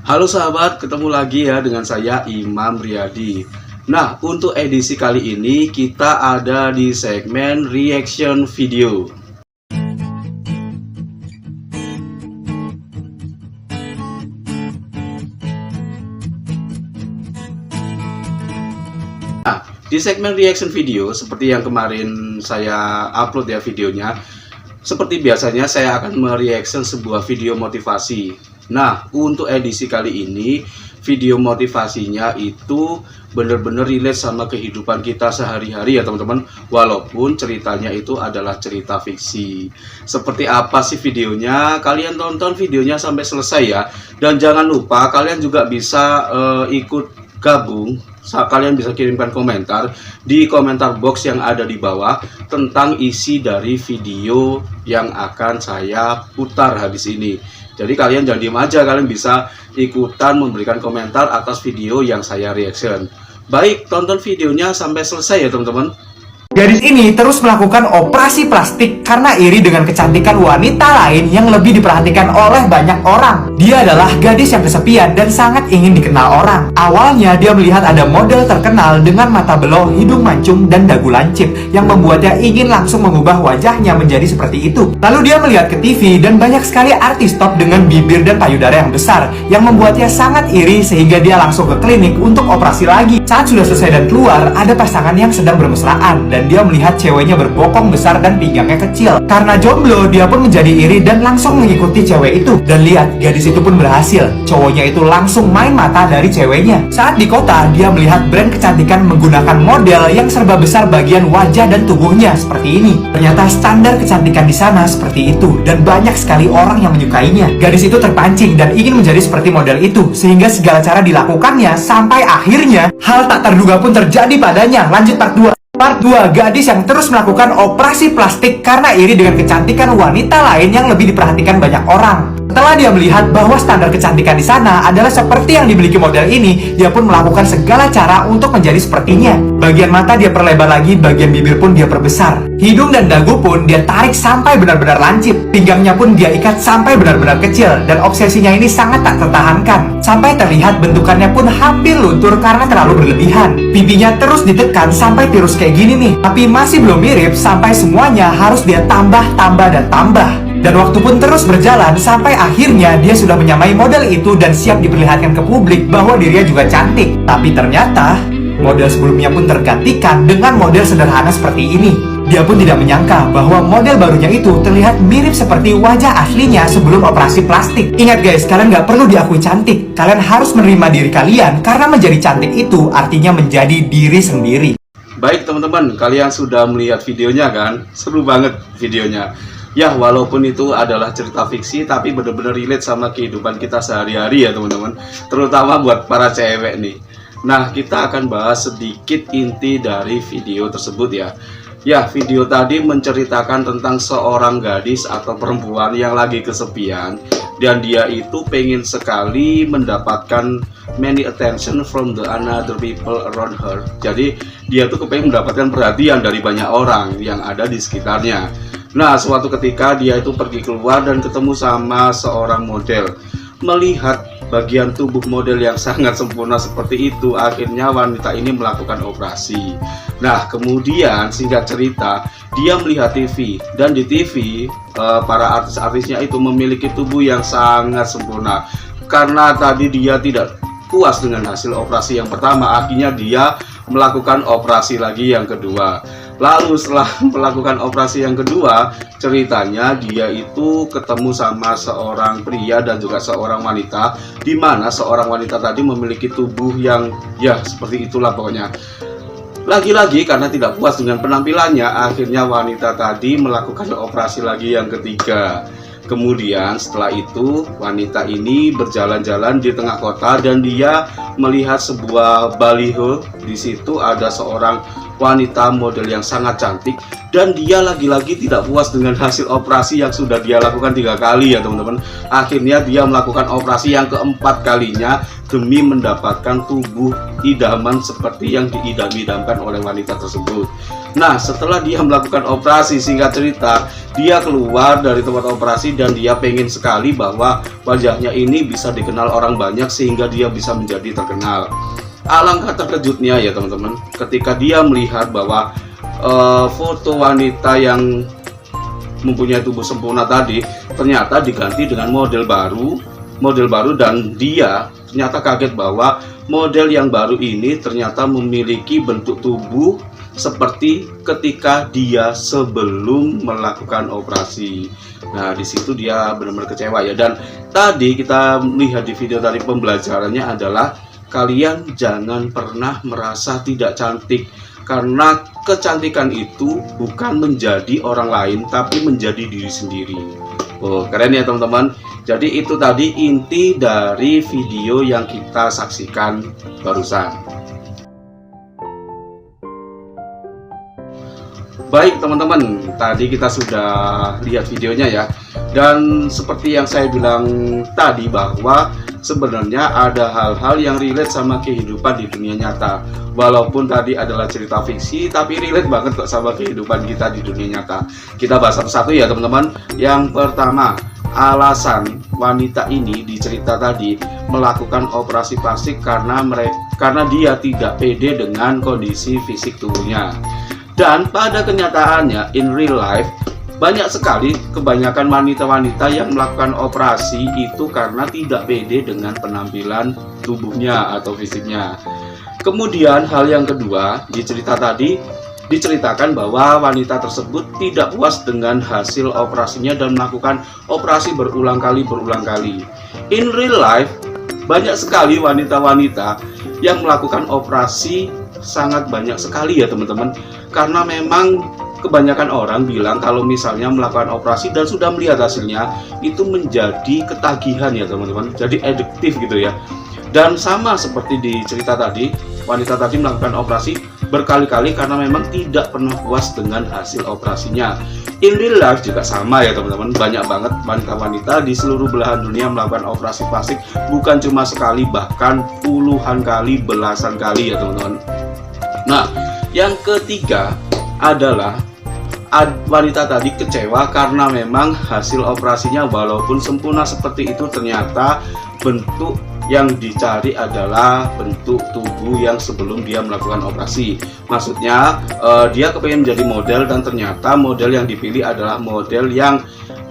Halo sahabat, ketemu lagi ya dengan saya Imam Riyadi. Nah, untuk edisi kali ini kita ada di segmen reaction video. Nah, di segmen reaction video seperti yang kemarin saya upload ya videonya, seperti biasanya saya akan mereaction sebuah video motivasi. Nah, untuk edisi kali ini video motivasinya itu benar-benar relate sama kehidupan kita sehari-hari ya teman-teman, walaupun ceritanya itu adalah cerita fiksi. Seperti apa sih videonya? Kalian tonton videonya sampai selesai ya. Dan jangan lupa kalian juga bisa ikut gabung. Kalian bisa kirimkan komentar di komentar box yang ada di bawah tentang isi dari video yang akan saya putar habis ini. Jadi kalian jangan diem aja, kalian bisa ikutan memberikan komentar atas video yang saya reaction. Baik, tonton videonya sampai selesai ya teman-teman. Gadis ini terus melakukan operasi plastik karena iri dengan kecantikan wanita lain yang lebih diperhatikan oleh banyak orang. Dia adalah gadis yang kesepian dan sangat ingin dikenal orang. Awalnya dia melihat ada model terkenal dengan mata belok, hidung mancung, dan dagu lancip yang membuatnya ingin langsung mengubah wajahnya menjadi seperti itu. Lalu dia melihat ke TV dan banyak sekali artis top dengan bibir dan payudara yang besar yang membuatnya sangat iri sehingga dia langsung ke klinik untuk operasi lagi. Saat sudah selesai dan keluar, ada pasangan yang sedang bermesraan dan dia melihat ceweknya berbokong besar dan pinggangnya kecil. Karena jomblo, dia pun menjadi iri dan langsung mengikuti cewek itu. Dan lihat, gadis itu pun berhasil. Cowoknya itu langsung main mata dari ceweknya. Saat di kota, dia melihat brand kecantikan menggunakan model yang serba besar bagian wajah dan tubuhnya seperti ini. Ternyata standar kecantikan di sana seperti itu dan banyak sekali orang yang menyukainya. Gadis itu terpancing dan ingin menjadi seperti model itu sehingga segala cara dilakukannya sampai akhirnya hal tak terduga pun terjadi padanya. Lanjut part 2. Part 2, gadis yang terus melakukan operasi plastik karena iri dengan kecantikan wanita lain yang lebih diperhatikan banyak orang. Setelah dia melihat bahwa standar kecantikan di sana adalah seperti yang dimiliki model ini, dia pun melakukan segala cara untuk menjadi sepertinya. Bagian mata dia perlebar lagi, bagian bibir pun dia perbesar. Hidung dan dagu pun dia tarik sampai benar-benar lancip. Pinggangnya pun dia ikat sampai benar-benar kecil. Dan obsesinya ini sangat tak tertahankan. Sampai terlihat bentukannya pun hampir luntur karena terlalu berlebihan. Pipinya terus ditekan sampai tirus kayak gini nih. Tapi masih belum mirip sampai semuanya harus dia tambah, dan tambah. Dan waktu pun terus berjalan sampai akhirnya dia sudah menyamai model itu dan siap diperlihatkan ke publik bahwa dirinya juga cantik. Tapi ternyata model sebelumnya pun tergantikan dengan model sederhana seperti ini. Dia pun tidak menyangka bahwa model barunya itu terlihat mirip seperti wajah aslinya sebelum operasi plastik. Ingat guys, kalian nggak perlu diakui cantik. Kalian harus menerima diri kalian karena menjadi cantik itu artinya menjadi diri sendiri. Baik teman-teman, kalian sudah melihat videonya kan? Seru banget videonya. Ya, walaupun itu adalah cerita fiksi, tapi benar-benar relate sama kehidupan kita sehari-hari ya teman-teman. Terutama buat para cewek nih. Nah, kita akan bahas sedikit inti dari video tersebut ya. Ya, video tadi menceritakan tentang seorang gadis atau perempuan yang lagi kesepian. Dan dia itu pengen sekali mendapatkan many attention from the another people around her. Jadi, dia tuh kepengen mendapatkan perhatian dari banyak orang yang ada di sekitarnya. Nah, suatu ketika dia itu pergi keluar dan ketemu sama seorang model. Melihat bagian tubuh model yang sangat sempurna seperti itu, akhirnya wanita ini melakukan operasi. Nah, kemudian singkat cerita, dia melihat TV. Dan di TV, para artis-artisnya itu memiliki tubuh yang sangat sempurna. Karena tadi dia tidak puas dengan hasil operasi yang pertama, akhirnya dia melakukan operasi lagi yang kedua. Lalu setelah melakukan operasi yang kedua, ceritanya dia itu ketemu sama seorang pria dan juga seorang wanita, di mana seorang wanita tadi memiliki tubuh yang ya seperti itulah pokoknya. Lagi-lagi karena tidak puas dengan penampilannya, akhirnya wanita tadi melakukan operasi lagi yang ketiga. Kemudian setelah itu wanita ini berjalan-jalan di tengah kota dan dia melihat sebuah baliho. Di situ ada seorang wanita model yang sangat cantik, dan dia lagi-lagi tidak puas dengan hasil operasi yang sudah dia lakukan 3 kali ya teman-teman. Akhirnya dia melakukan operasi yang keempat kalinya demi mendapatkan tubuh idaman seperti yang diidam-idamkan oleh wanita tersebut. Nah, setelah dia melakukan operasi, singkat cerita, dia keluar dari tempat operasi dan dia pengen sekali bahwa wajahnya ini bisa dikenal orang banyak sehingga dia bisa menjadi terkenal. Alangkah terkejutnya ya teman-teman ketika dia melihat bahwa foto wanita yang mempunyai tubuh sempurna tadi ternyata diganti dengan model baru, dan dia ternyata kaget bahwa model yang baru ini ternyata memiliki bentuk tubuh seperti ketika dia sebelum melakukan operasi. Nah, di situ dia benar-benar kecewa ya. Dan tadi kita melihat di video tadi, pembelajarannya adalah kalian jangan pernah merasa tidak cantik, karena kecantikan itu bukan menjadi orang lain tapi menjadi diri sendiri. Oh, keren ya teman-teman. Jadi itu tadi inti dari video yang kita saksikan barusan. Baik teman-teman, tadi kita sudah lihat videonya ya. Dan seperti yang saya bilang tadi bahwa sebenarnya ada hal-hal yang relate sama kehidupan di dunia nyata. Walaupun tadi adalah cerita fiksi, tapi relate banget kok sama kehidupan kita di dunia nyata. Kita bahas satu-satu ya teman-teman. Yang pertama, alasan wanita ini di cerita tadi melakukan operasi plastik karena dia tidak pede dengan kondisi fisik tubuhnya. Dan pada kenyataannya, in real life, banyak sekali kebanyakan wanita-wanita yang melakukan operasi itu karena tidak pede dengan penampilan tubuhnya atau fisiknya. Kemudian hal yang kedua, di cerita tadi diceritakan bahwa wanita tersebut tidak puas dengan hasil operasinya dan melakukan operasi berulang kali. In real life, banyak sekali wanita-wanita yang melakukan operasi, sangat banyak sekali ya teman-teman. Karena memang kebanyakan orang bilang kalau misalnya melakukan operasi dan sudah melihat hasilnya itu menjadi ketagihan ya teman-teman, jadi adiktif gitu ya. Dan sama seperti di cerita tadi, wanita tadi melakukan operasi berkali-kali karena memang tidak pernah puas dengan hasil operasinya. In real life juga sama ya teman-teman, banyak banget wanita-wanita di seluruh belahan dunia melakukan operasi plastik, bukan cuma sekali, bahkan puluhan kali, belasan kali ya teman-teman. Nah, yang ketiga adalah wanita tadi kecewa karena memang hasil operasinya walaupun sempurna seperti itu, ternyata bentuk yang dicari adalah bentuk tubuh yang sebelum dia melakukan operasi. Maksudnya dia kepengen menjadi model dan ternyata model yang dipilih adalah model yang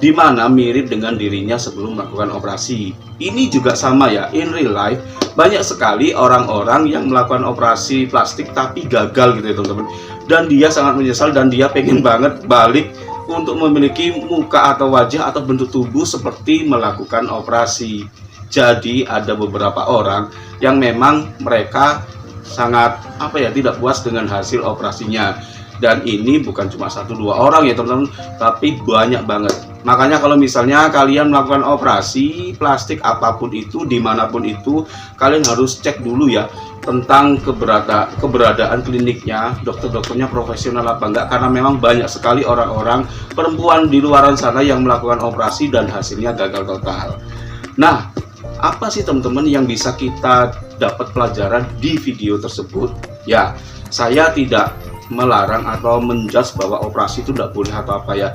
dimana mirip dengan dirinya sebelum melakukan operasi. Ini juga sama ya, in real life banyak sekali orang-orang yang melakukan operasi plastik tapi gagal gitu ya teman-teman. Dan dia sangat menyesal dan dia pengen banget balik untuk memiliki muka atau wajah atau bentuk tubuh seperti melakukan operasi. Jadi ada beberapa orang yang memang mereka sangat tidak puas dengan hasil operasinya. Dan ini bukan cuma 1-2 orang ya teman-teman, tapi banyak banget. Makanya kalau misalnya kalian melakukan operasi plastik apapun itu, dimanapun itu, kalian harus cek dulu ya tentang keberadaan kliniknya, dokter-dokternya profesional apa enggak, karena memang banyak sekali orang-orang perempuan di luaran sana yang melakukan operasi dan hasilnya gagal total. Nah, apa sih teman-teman yang bisa kita dapat pelajaran di video tersebut? Ya, saya tidak melarang atau menjudge bahwa operasi itu tidak boleh atau apa ya.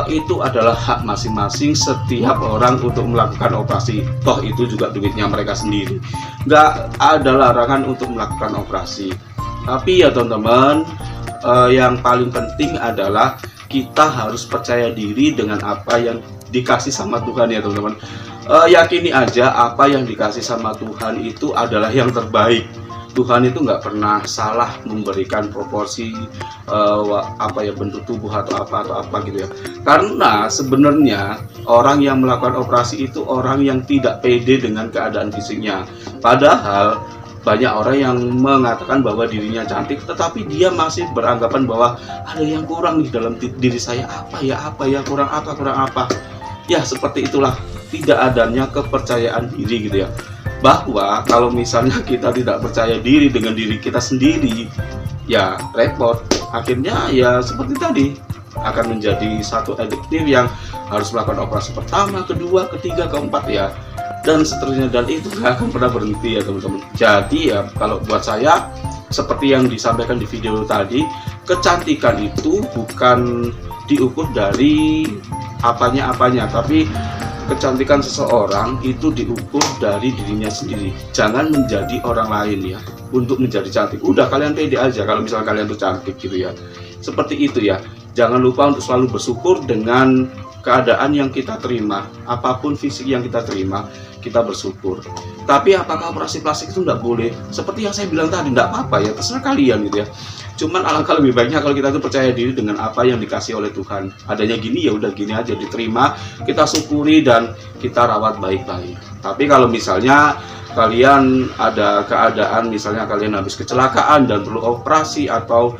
Itu adalah hak masing-masing setiap orang untuk melakukan operasi. Toh itu juga duitnya mereka sendiri. Nggak ada larangan untuk melakukan operasi. Tapi ya teman-teman, yang paling penting adalah kita harus percaya diri dengan apa yang dikasih sama Tuhan ya teman-teman. Yakini aja apa yang dikasih sama Tuhan itu adalah yang terbaik. Tuhan itu nggak pernah salah memberikan proporsi bentuk tubuh atau apa gitu ya. Karena sebenarnya orang yang melakukan operasi itu orang yang tidak pede dengan keadaan fisiknya. Padahal banyak orang yang mengatakan bahwa dirinya cantik, tetapi dia masih beranggapan bahwa ada yang kurang di dalam diri saya, kurang apa. Ya seperti itulah, tidak adanya kepercayaan diri gitu ya. bahwa kalau misalnya kita tidak percaya diri dengan diri kita sendiri, ya repot. Akhirnya ya seperti tadi, akan menjadi satu adiktif yang harus melakukan operasi pertama, kedua, ketiga, keempat ya, dan seterusnya, dan itu nggak akan pernah berhenti ya teman-teman. Jadi ya kalau buat saya, seperti yang disampaikan di video tadi, kecantikan itu bukan diukur dari apanya-apanya, tapi kecantikan seseorang itu diukur dari dirinya sendiri. Jangan menjadi orang lain ya untuk menjadi cantik. Udah, kalian pede aja kalau misalnya kalian tuh cantik gitu ya. Seperti itu ya. Jangan lupa untuk selalu bersyukur dengan keadaan yang kita terima. Apapun fisik yang kita terima, kita bersyukur. Tapi apakah operasi plastik itu nggak boleh? Seperti yang saya bilang tadi, nggak apa-apa ya, terserah kalian gitu ya. Cuman alangkah lebih baiknya kalau kita tuh percaya diri dengan apa yang dikasih oleh Tuhan. Adanya gini ya udah gini aja, diterima, kita syukuri dan kita rawat baik-baik. Tapi kalau misalnya kalian ada keadaan, misalnya kalian habis kecelakaan dan perlu operasi atau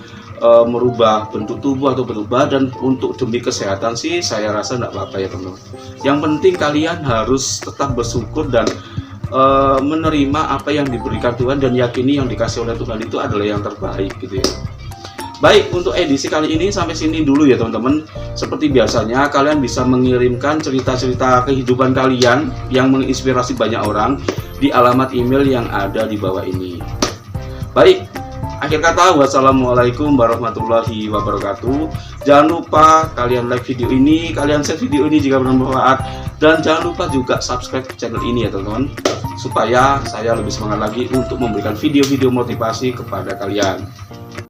merubah bentuk tubuh atau bentuk badan untuk demi kesehatan sih, saya rasa nggak apa-apa ya teman-teman. Yang penting kalian harus tetap bersyukur dan menerima apa yang diberikan Tuhan dan yakini yang dikasih oleh Tuhan itu adalah yang terbaik gitu ya. Baik, untuk edisi kali ini sampai sini dulu ya teman-teman. Seperti biasanya kalian bisa mengirimkan cerita-cerita kehidupan kalian yang menginspirasi banyak orang di alamat email yang ada di bawah ini. Baik, akhir kata, wassalamualaikum warahmatullahi wabarakatuh. Jangan lupa kalian like video ini, kalian share video ini jika bermanfaat, dan jangan lupa juga subscribe channel ini ya teman-teman, supaya saya lebih semangat lagi untuk memberikan video-video motivasi kepada kalian.